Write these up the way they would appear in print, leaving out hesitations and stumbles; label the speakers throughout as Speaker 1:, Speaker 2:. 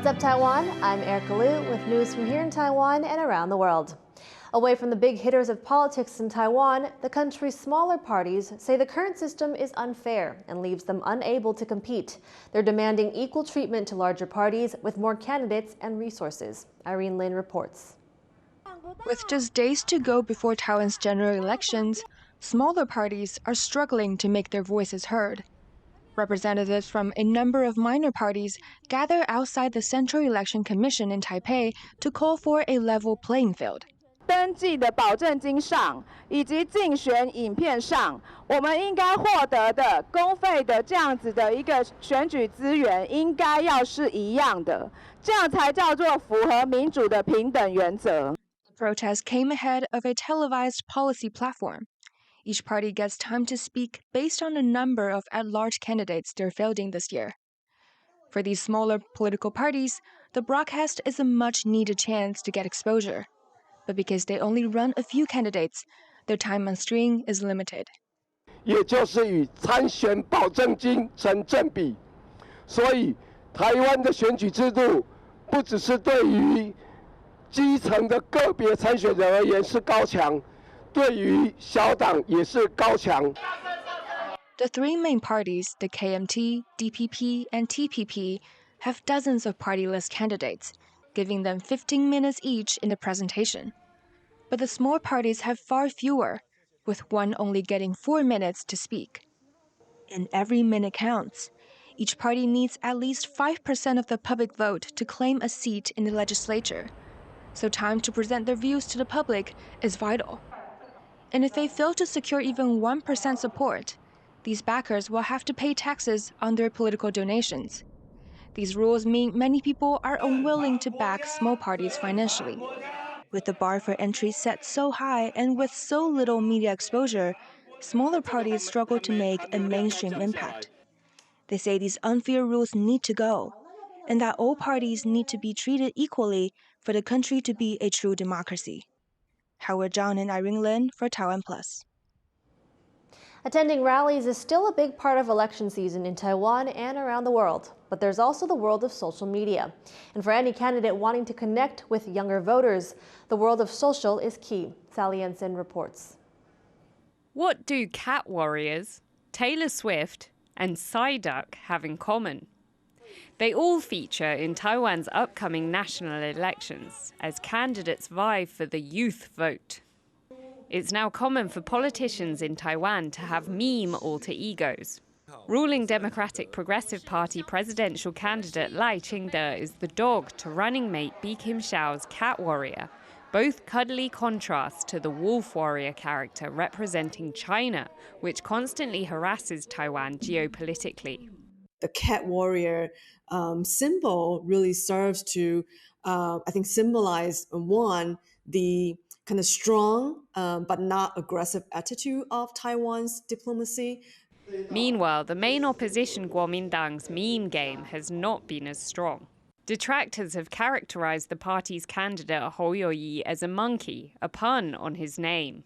Speaker 1: What's up, Taiwan? I'm Erika Liu with news from here in Taiwan and around the world. Away from the big hitters of politics in Taiwan, the country's smaller parties say the current system is unfair and leaves them unable to compete. They're demanding equal treatment to larger parties with more candidates and resources. Irene Lin reports.
Speaker 2: With just days to go before Taiwan's general elections, smaller parties are struggling to make their voices heard. Representatives from a number of minor parties gather outside the Central Election Commission in Taipei to call for a level playing field.
Speaker 3: 登记的保证金上以及竞选影片上，我们应该获得的公费的这样子的一个选举资源，应该要是一样的，这样才叫做符合民主的平等原则。
Speaker 2: The protest came ahead of a televised policy platform. Each party gets time to speak based on the number of at-large candidates they're fielding this year. For these smaller political parties, the broadcast is a much-needed chance to get exposure. But because they only run a few candidates, their time on screen is limited.
Speaker 4: 也就是与参选保证金成正比，所以台湾的选举制度不只是对于基层的个别参选人而言是高墙，对于小党也是高墙。
Speaker 2: The three main parties, the KMT, DPP, and TPP, have dozens of party list candidates, giving them 15 minutes each in the presentation. But the small parties have far fewer, with one only getting 4 minutes to speak. And every minute counts. Each party needs at least 5% of the public vote to claim a seat in the legislature. So time to present their views to the public is vital. And if they fail to secure even 1% support, these backers will have to pay taxes on their political donations. These rules mean many people are unwilling to back small parties financially. With the bar for entry set so high and with so little media exposure, smaller parties struggle to make a mainstream impact. They say these unfair rules need to go, and that all parties need to be treated equally for the country to be a true democracy. Howard Zhang and Irene Lin for TaiwanPlus.
Speaker 1: Attending rallies is still a big part of election season in Taiwan and around the world, but there's also the world of social media. And for any candidate wanting to connect with younger voters, the world of social is key. Sally Ensign reports.
Speaker 5: What do cat warriors, Taylor Swift, and Psyduck have in common? They all feature in Taiwan's upcoming national elections as candidates vie for the youth vote. It's now common for politicians in Taiwan to have meme alter egos. Ruling Democratic Progressive Party presidential candidate Lai Ching-te is the dog to running mate Bi Kim-hsiao's cat warrior, both cuddly contrasts to the wolf warrior character representing China, which constantly harasses Taiwan geopolitically.
Speaker 6: The cat warrior symbol really serves to, I think, symbolize the kind of strong but not aggressive attitude of Taiwan's diplomacy.
Speaker 5: Meanwhile, the main opposition Kuomintang's meme game has not been as strong. Detractors have characterized the party's candidate Hou Youyi as a monkey, a pun on his name.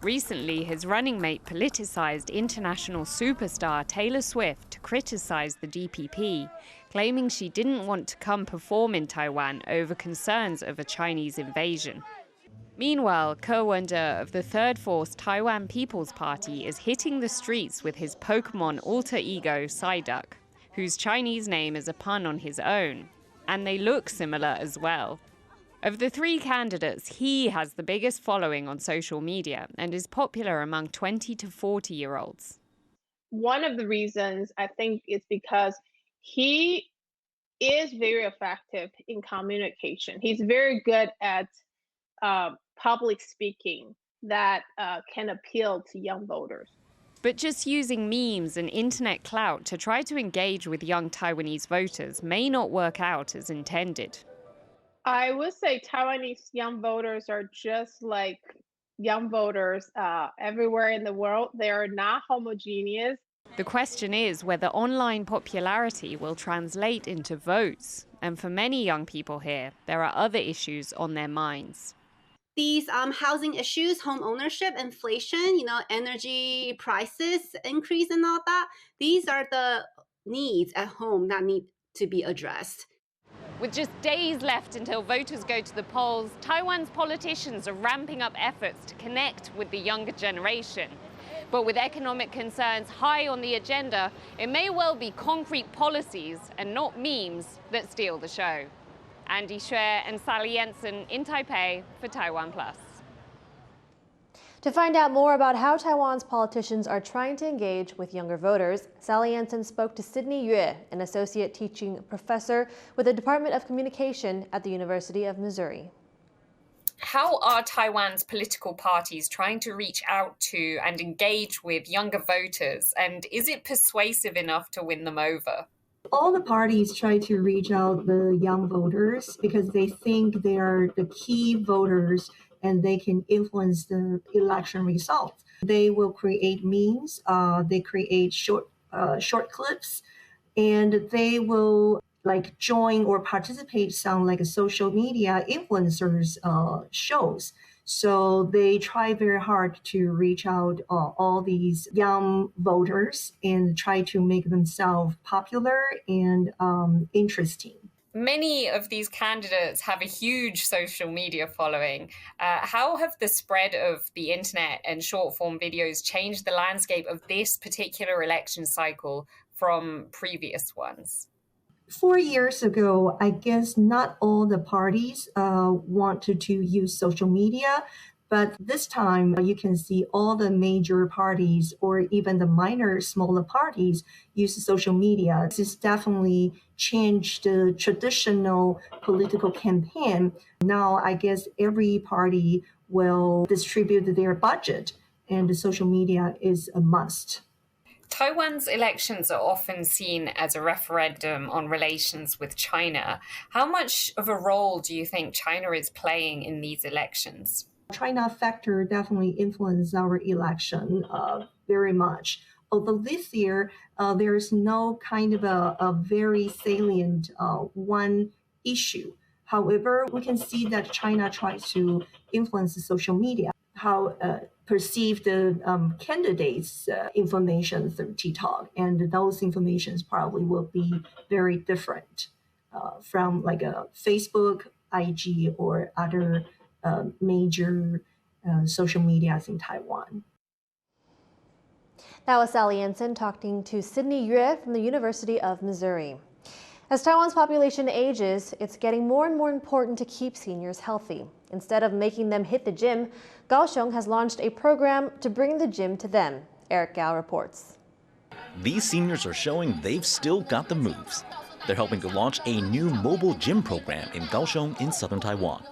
Speaker 5: Recently, his running mate politicized international superstar Taylor Swift to criticize the DPP, claiming she didn't want to come perform in Taiwan over concerns of a Chinese invasion. Meanwhile, Ke Wen-je of the Third Force Taiwan People's Party is hitting the streets with his Pokemon alter ego Psyduck, whose Chinese name is a pun on his own, and they look similar as well. Of the three candidates, he has the biggest following on social media and is popular among 20 to 40-year-olds.
Speaker 7: One of the reasons I think is because he is very effective in communication. He's very good at public speaking that can appeal to young voters.
Speaker 5: But just using memes and internet clout to try to engage with young Taiwanese voters may not work out as intended.
Speaker 7: I would say Taiwanese young voters are just like young voters everywhere in the world. They are not homogeneous.
Speaker 5: The question is whether online popularity will translate into votes. And for many young people here, there are other issues on their minds.
Speaker 8: These housing issues, home ownership, inflation, energy prices increase and all that, these are the needs at home that need to be addressed.
Speaker 5: With just days left until voters go to the polls, Taiwan's politicians are ramping up efforts to connect with the younger generation. But with economic concerns high on the agenda, it may well be concrete policies and not memes that steal the show. Andy Xue and Sally Jensen in Taipei for TaiwanPlus.
Speaker 1: To find out more about how Taiwan's politicians are trying to engage with younger voters, Sally Jensen spoke to Sydney Yue, an associate teaching professor with the Department of Communication at the University of Missouri.
Speaker 5: How are Taiwan's political parties trying to reach out to and engage with younger voters, and is it persuasive enough to win them over?
Speaker 9: All the parties try to reach out the young voters because they think they are the key voters and they can influence the election results. They will create memes, they create short clips, and they will join or participate some social media influencers shows. So they try very hard to reach out all these young voters and try to make themselves popular and interesting.
Speaker 5: Many of these candidates have a huge social media following. How have the spread of the internet and short-form videos changed the landscape of this particular election cycle from previous ones?
Speaker 9: 4 years ago, I guess not all the parties wanted to use social media, but this time you can see all the major parties or even the minor, smaller parties use social media. This has definitely changed the traditional political campaign. Now, I guess every party will distribute their budget, and the social media is a must.
Speaker 5: Taiwan's elections are often seen as a referendum on relations with China. How much of a role do you think China is playing in these elections?
Speaker 9: China factor definitely influenced our election very much. Although this year, there is no kind of a very salient one issue. However, we can see that China tries to influence the social media, how perceive the candidates' information through TikTok, and those informations probably will be very different from a Facebook, IG, or other major social medias in Taiwan.
Speaker 1: That was Sally Jensen talking to Sydney Yue from the University of Missouri. As Taiwan's population ages, it's getting more and more important to keep seniors healthy. Instead of making them hit the gym, Kaohsiung has launched a program to bring the gym to them. Erika Liu reports.
Speaker 10: These seniors are showing they've still got the moves. They're helping to launch a new mobile gym program in Kaohsiung in southern Taiwan.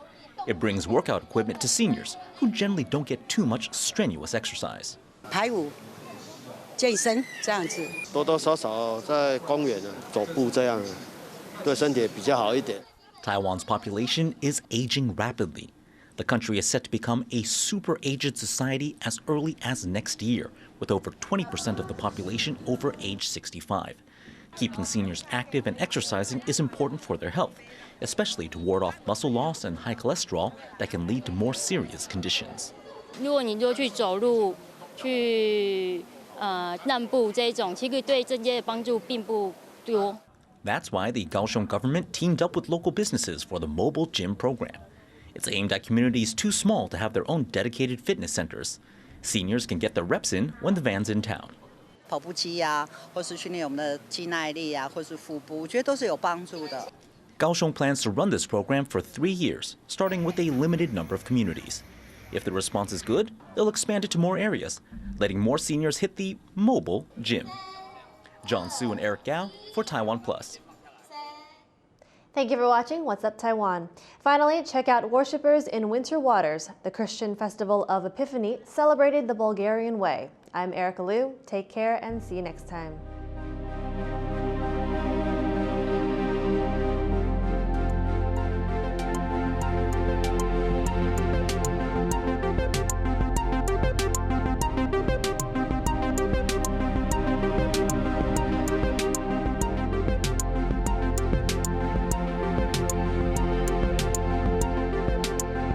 Speaker 10: It brings workout equipment to seniors who generally don't get too much strenuous exercise.
Speaker 11: 排舞、健身这样子，
Speaker 12: 多多少少在公园走步这样，对身体比较好一点。
Speaker 10: Taiwan's population is aging rapidly. The country is set to become a super-aged society as early as next year, with over 20% of the population over age 65. Keeping seniors active and exercising is important for their health, especially to ward off muscle loss and high cholesterol that can lead to more serious conditions.
Speaker 13: 如果你就去走路、去散步这种，其实对这些帮助并不多。
Speaker 10: That's why the Kaohsiung government teamed up with local businesses for the mobile gym program. It's aimed at communities too small to have their own dedicated fitness centers. Seniors can get their reps in when the van's in town.
Speaker 11: 跑步机呀，或是训练我们的肌耐力呀，或是腹部，我觉得都是有帮助的。
Speaker 10: Kaohsiung plans to run this program for 3 years, starting with a limited number of communities. If the response is good, they'll expand it to more areas, letting more seniors hit the mobile gym. John Su and Erika Liu for TaiwanPlus.
Speaker 1: Thank you for watching What's Up Taiwan. Finally, check out Worshippers in Winter Waters. The Christian Festival of Epiphany celebrated the Bulgarian way. I'm Erika Liu. Take care and see you next time.